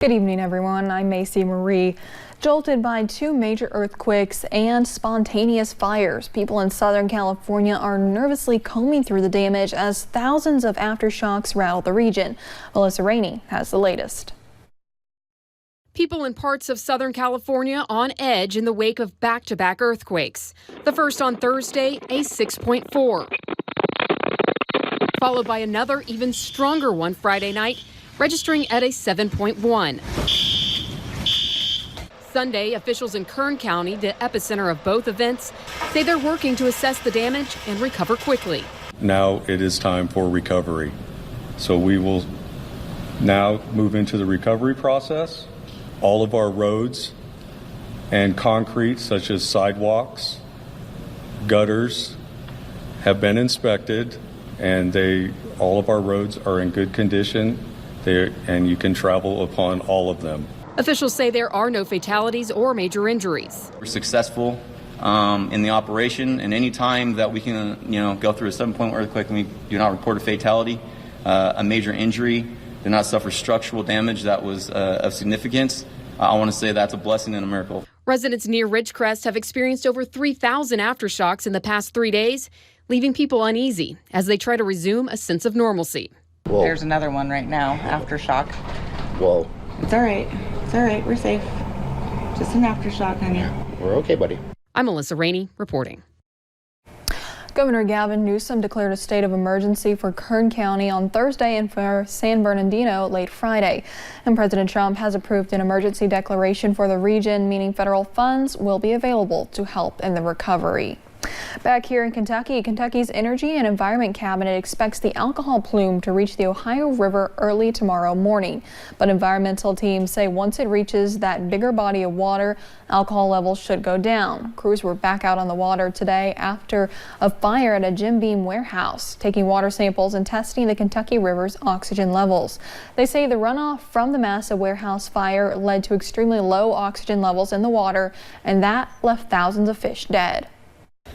Good evening, everyone. I'm Macy Marie. Jolted by two major earthquakes and spontaneous fires, people in Southern California are nervously combing through the damage as thousands of aftershocks rattle the region. Melissa Rainey has the latest. People in parts of Southern California on edge in the wake of back-to-back earthquakes. The first on Thursday, a 6.4, followed by another even stronger one Friday night, registering at a 7.1. Sunday, officials in Kern County, the epicenter of both events, say they're working to assess the damage and recover quickly. Now it is time for recovery. So we will now move into the recovery process. All of our roads and concrete, such as sidewalks, gutters, have been inspected, and all of our roads are in good condition. And you can travel upon all of them. Officials say there are no fatalities or major injuries. We're successful in the operation, and any time that we can, go through a 7-point earthquake and we do not report a fatality, a major injury, do not suffer structural damage that was of significance, I want to say that's a blessing and a miracle. Residents near Ridgecrest have experienced over 3,000 aftershocks in the past 3 days, leaving people uneasy as they try to resume a sense of normalcy. Whoa. There's another one right now, aftershock. Whoa. It's all right. It's all right. We're safe. Just an aftershock, honey. We're okay, buddy. I'm Melissa Rainey reporting. Governor Gavin Newsom declared a state of emergency for Kern County on Thursday and for San Bernardino late Friday. And President Trump has approved an emergency declaration for the region, meaning federal funds will be available to help in the recovery. Back here in Kentucky, Kentucky's Energy and Environment Cabinet expects the alcohol plume to reach the Ohio River early tomorrow morning. But environmental teams say once it reaches that bigger body of water, alcohol levels should go down. Crews were back out on the water today after a fire at a Jim Beam warehouse, taking water samples and testing the Kentucky River's oxygen levels. They say the runoff from the massive warehouse fire led to extremely low oxygen levels in the water, and that left thousands of fish dead.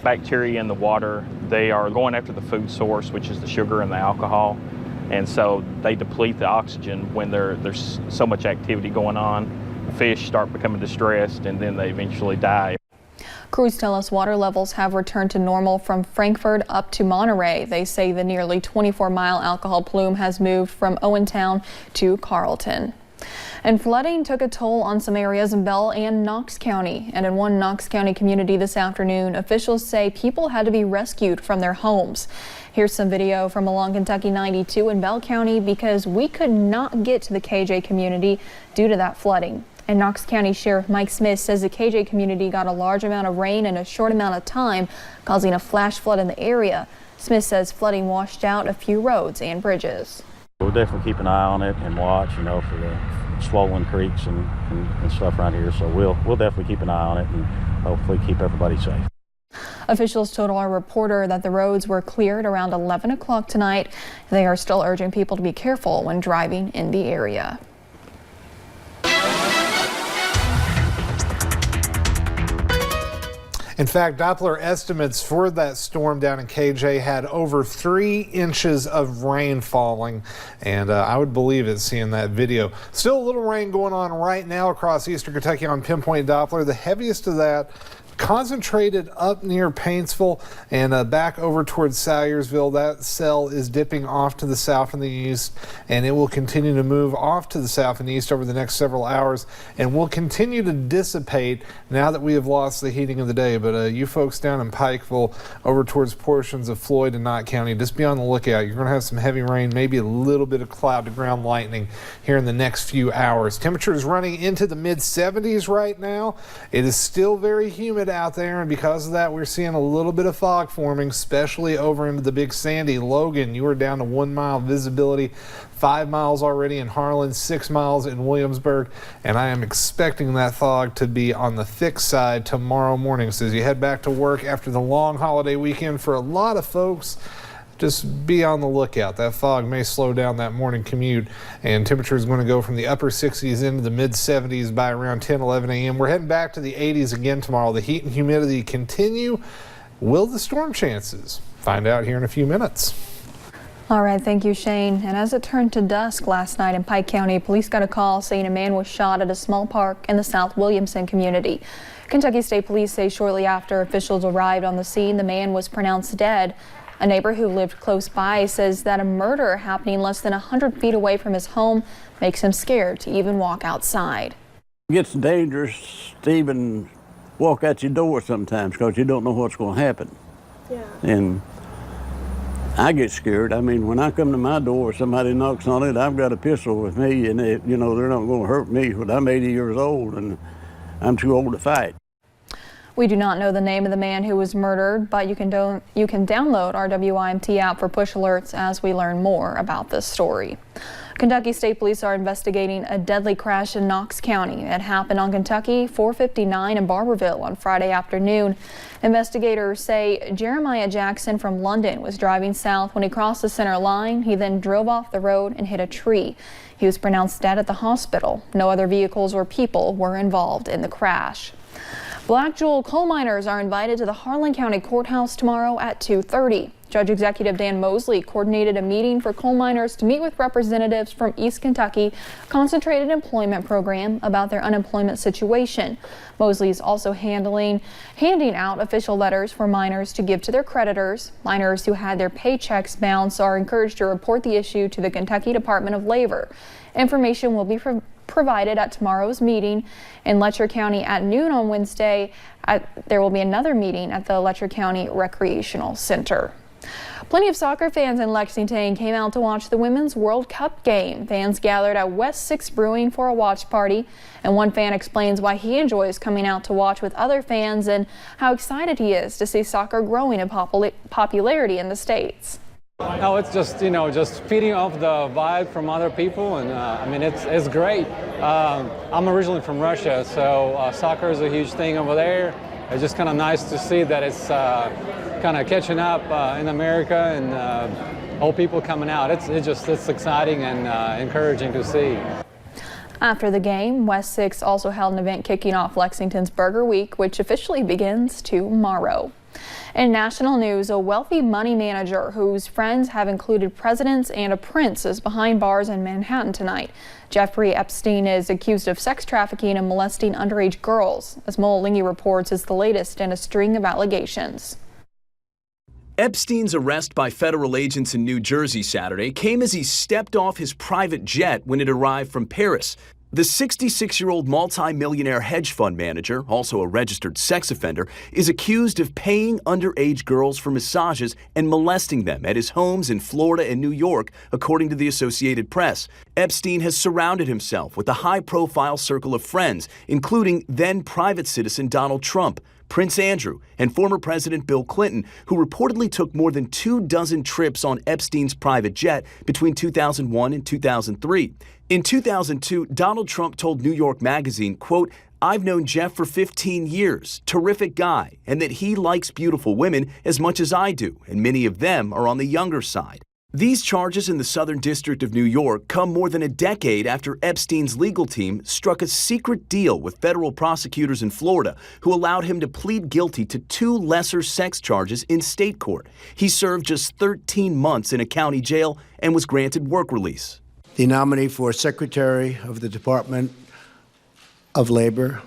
Bacteria in the water, they are going after the food source, which is the sugar and the alcohol, and so they deplete the oxygen when there's so much activity going on. Fish start becoming distressed and then they eventually die. Crews tell us water levels have returned to normal from Frankfort up to Monterey. They say the nearly 24-mile alcohol plume has moved from Owentown to Carlton. And flooding took a toll on some areas in Bell and Knox County. And in one Knox County community this afternoon, officials say people had to be rescued from their homes. Here's some video from along Kentucky 92 in Bell County because we could not get to the KJ community due to that flooding. And Knox County Sheriff Mike Smith says the KJ community got a large amount of rain in a short amount of time, causing a flash flood in the area. Smith says flooding washed out a few roads and bridges. We'll definitely keep an eye on it and watch, for the swollen creeks and stuff around here. So we'll definitely keep an eye on it and hopefully keep everybody safe. Officials told our reporter that the roads were cleared around 11 o'clock tonight. They are still urging people to be careful when driving in the area. In fact, Doppler estimates for that storm down in KJ had over 3 inches of rain falling, and I would believe it seeing that video. Still a little rain going on right now across eastern Kentucky on Pinpoint Doppler. The heaviest of that concentrated up near Paintsville and back over towards Salyersville. That cell is dipping off to the south and the east, and it will continue to move off to the south and east over the next several hours and will continue to dissipate now that we have lost the heating of the day. But you folks down in Pikeville over towards portions of Floyd and Knott County, just be on the lookout. You're going to have some heavy rain, maybe a little bit of cloud to ground lightning here in the next few hours. Temperatures running into the mid 70s right now. It is still very humid out there, and because of that we're seeing a little bit of fog forming, especially over into the Big Sandy. Logan, you are down to 1 mile visibility, 5 miles already in Harlan, 6 miles in Williamsburg, and I am expecting that fog to be on the thick side tomorrow morning. So as you head back to work after the long holiday weekend, for a lot of folks, just be on the lookout. That fog may slow down that morning commute, and temperature is going to go from the upper 60s into the mid 70s by around 10, 11 a.m. We're heading back to the 80s again tomorrow. The heat and humidity continue. Will the storm chances? Find out here in a few minutes. All right, thank you, Shane. And as it turned to dusk last night in Pike County, police got a call saying a man was shot at a small park in the South Williamson community. Kentucky State Police say shortly after officials arrived on the scene, the man was pronounced dead. A neighbor who lived close by says that a murder happening less than 100 feet away from his home makes him scared to even walk outside. It gets dangerous to even walk out your door sometimes because you don't know what's going to happen. Yeah. And I get scared. I mean, when I come to my door, somebody knocks on it, I've got a pistol with me, and they're not going to hurt me. But I'm 80 years old, and I'm too old to fight. We do not know the name of the man who was murdered, but you can download our WIMT app for push alerts as we learn more about this story. Kentucky State Police are investigating a deadly crash in Knox County. It happened on Kentucky 459 in Barberville on Friday afternoon. Investigators say Jeremiah Jackson from London was driving south when he crossed the center line. He then drove off the road and hit a tree. He was pronounced dead at the hospital. No other vehicles or people were involved in the crash. Black Jewel coal miners are invited to the Harlan County Courthouse tomorrow at 2:30. Judge Executive Dan Mosley coordinated a meeting for coal miners to meet with representatives from East Kentucky Concentrated Employment Program about their unemployment situation. Mosley is also handing out official letters for miners to give to their creditors. Miners who had their paychecks bounced are encouraged to report the issue to the Kentucky Department of Labor. Information will be provided at tomorrow's meeting in Letcher County at noon on Wednesday. There will be another meeting at the Letcher County Recreational Center. Plenty of soccer fans in Lexington came out to watch the Women's World Cup game. Fans gathered at West 6 Brewing for a watch party, and one fan explains why he enjoys coming out to watch with other fans and how excited he is to see soccer growing in popularity in the States. No, it's just feeding off the vibe from other people, and I mean it's great. I'm originally from Russia, so soccer is a huge thing over there. It's just kind of nice to see that it's kind of catching up in America, and all people coming out. It's exciting and encouraging to see. After the game, West 6 also held an event kicking off Lexington's Burger Week, which officially begins tomorrow. In national news, a wealthy money manager whose friends have included presidents and a prince is behind bars in Manhattan tonight. Jeffrey Epstein is accused of sex trafficking and molesting underage girls. As Molingi reports, is the latest in a string of allegations. Epstein's arrest by federal agents in New Jersey Saturday came as he stepped off his private jet when it arrived from Paris. The 66-year-old multi-millionaire hedge fund manager, also a registered sex offender, is accused of paying underage girls for massages and molesting them at his homes in Florida and New York, according to the Associated Press. Epstein has surrounded himself with a high-profile circle of friends, including then-private citizen Donald Trump, Prince Andrew, and former President Bill Clinton, who reportedly took more than 24 trips on Epstein's private jet between 2001 and 2003. In 2002, Donald Trump told New York Magazine, quote, "I've known Jeff for 15 years, terrific guy, and that he likes beautiful women as much as I do, and many of them are on the younger side." These charges in the Southern District of New York come more than a decade after Epstein's legal team struck a secret deal with federal prosecutors in Florida who allowed him to plead guilty to 2 lesser sex charges in state court. He served just 13 months in a county jail and was granted work release. The nominee for Secretary of the Department of Labor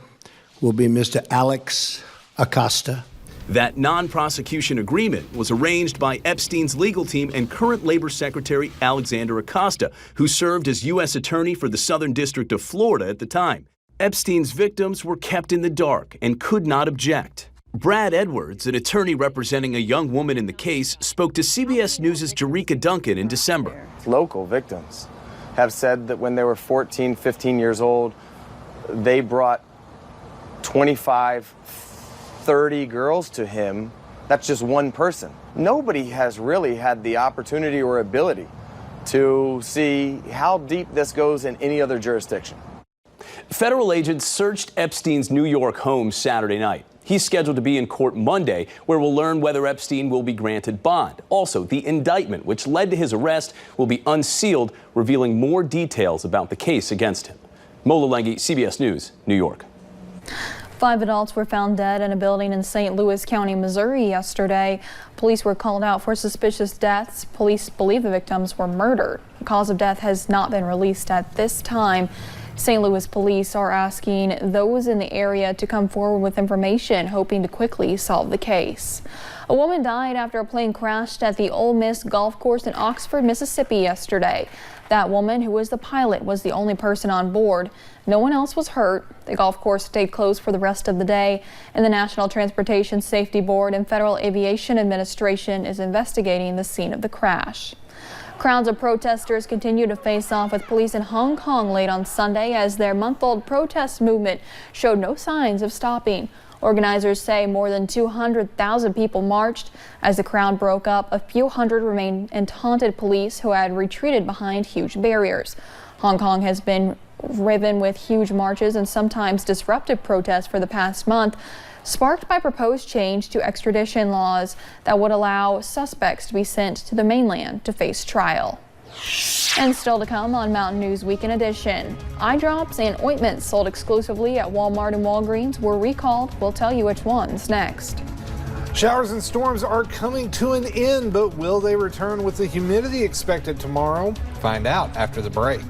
will be Mr. Alex Acosta. That non-prosecution agreement was arranged by Epstein's legal team and current Labor Secretary Alexander Acosta, who served as U.S. Attorney for the Southern District of Florida at the time. Epstein's victims were kept in the dark and could not object. Brad Edwards, an attorney representing a young woman in the case, spoke to CBS News' Jerika Duncan in December. Local victims have said that when they were 14, 15 years old, they brought 25, 30 girls to him. That's just one person. Nobody has really had the opportunity or ability to see how deep this goes in any other jurisdiction. Federal agents searched Epstein's New York home Saturday night. He's scheduled to be in court Monday, where we'll learn whether Epstein will be granted bond. Also, the indictment, which led to his arrest, will be unsealed, revealing more details about the case against him. Mola Lengi, CBS News, New York. 5 adults were found dead in a building in St. Louis County, Missouri yesterday. Police were called out for suspicious deaths. Police believe the victims were murdered. The cause of death has not been released at this time. St. Louis police are asking those in the area to come forward with information, hoping to quickly solve the case. A woman died after a plane crashed at the Ole Miss golf course in Oxford, Mississippi yesterday. That woman, who was the pilot, was the only person on board. No one else was hurt. The golf course stayed closed for the rest of the day, and the National Transportation Safety Board and Federal Aviation Administration is investigating the scene of the crash. Crowds of protesters continue to face off with police in Hong Kong late on Sunday as their month-old protest movement showed no signs of stopping. Organizers say more than 200,000 people marched. As the crowd broke up, a few hundred remained and taunted police who had retreated behind huge barriers. Hong Kong has been riven with huge marches and sometimes disruptive protests for the past month, sparked by proposed change to extradition laws that would allow suspects to be sent to the mainland to face trial. And still to come on Mountain News Weekend Edition, eye drops and ointments sold exclusively at Walmart and Walgreens were recalled. We'll tell you which ones next. Showers and storms are coming to an end, but will they return with the humidity expected tomorrow? Find out after the break.